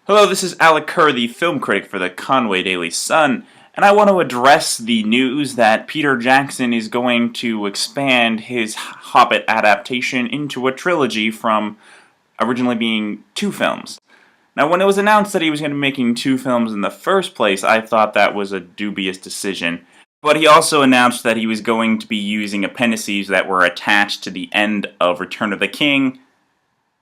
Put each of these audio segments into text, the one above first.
Hello, this is Alec Kerr, the film critic for the Conway Daily Sun, and I want to address the news that Peter Jackson is going to expand his Hobbit adaptation into a trilogy from originally being 2 films. Now, when it was announced that he was going to be making 2 films in the first place, I thought that was a dubious decision. But he also announced that he was going to be using appendices that were attached to the end of Return of the King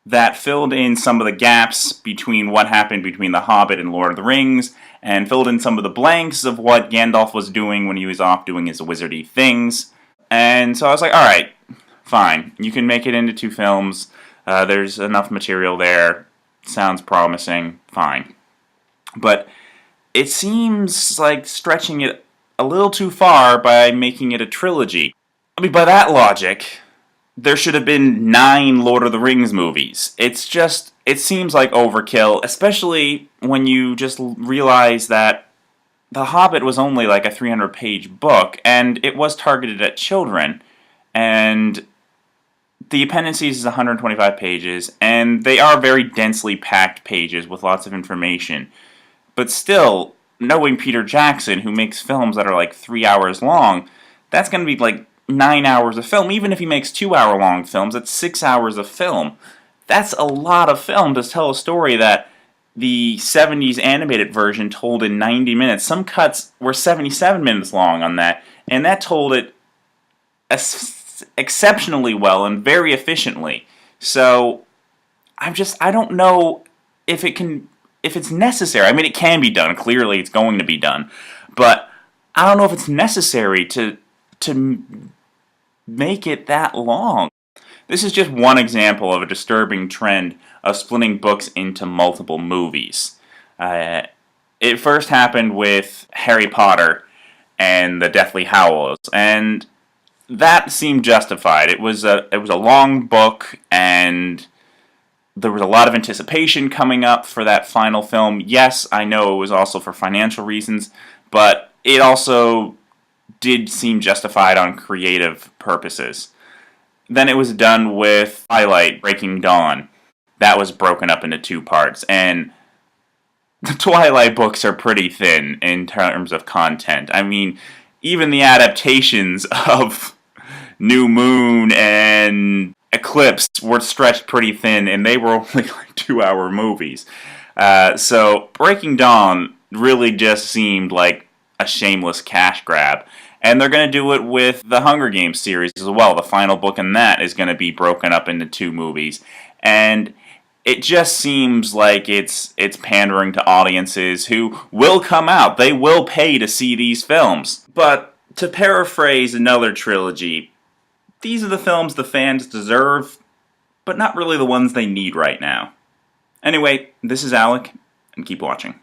that filled in some of the gaps between what happened between The Hobbit and Lord of the Rings, and filled in some of the blanks of what Gandalf was doing when he was off doing his wizardy things. And so I was like, alright, fine, you can make it into 2 films, there's enough material there, sounds promising, fine. But it seems like stretching it a little too far by making it a trilogy. I mean, by that logic, there should have been 9 Lord of the Rings movies. It seems like overkill, especially when you just realize that The Hobbit was only like a 300-page book, and it was targeted at children, and the appendices is 125 pages, and they are very densely packed pages with lots of information. But still, knowing Peter Jackson, who makes films that are like 3 hours long, that's going to be like 9 hours of film. Even if he makes 2-hour-long films, that's 6 hours of film. That's a lot of film to tell a story that the 70s animated version told in 90 minutes. Some cuts were 77 minutes long on that, and that told it exceptionally well and very efficiently. So I don't know if it's necessary. I mean, it can be done. Clearly, it's going to be done. But I don't know if it's necessary to make it that long. This is just one example of a disturbing trend of splitting books into multiple movies. It first happened with Harry Potter and the Deathly Hallows, and that seemed justified. It was a long book, and there was a lot of anticipation coming up for that final film. Yes, I know it was also for financial reasons, but it also did seem justified on creative purposes. Then it was done with Twilight Breaking Dawn. That was broken up into 2 parts, and the Twilight books are pretty thin in terms of content. I mean, even the adaptations of New Moon and Eclipse were stretched pretty thin, and they were only like 2-hour movies. So Breaking Dawn really just seemed like a shameless cash grab. And they're going to do it with the Hunger Games series as well. The final book in that is going to be broken up into 2 movies. And it just seems like it's pandering to audiences who will come out. They will pay to see these films. But to paraphrase another trilogy, these are the films the fans deserve, but not really the ones they need right now. Anyway, this is Alec, and keep watching.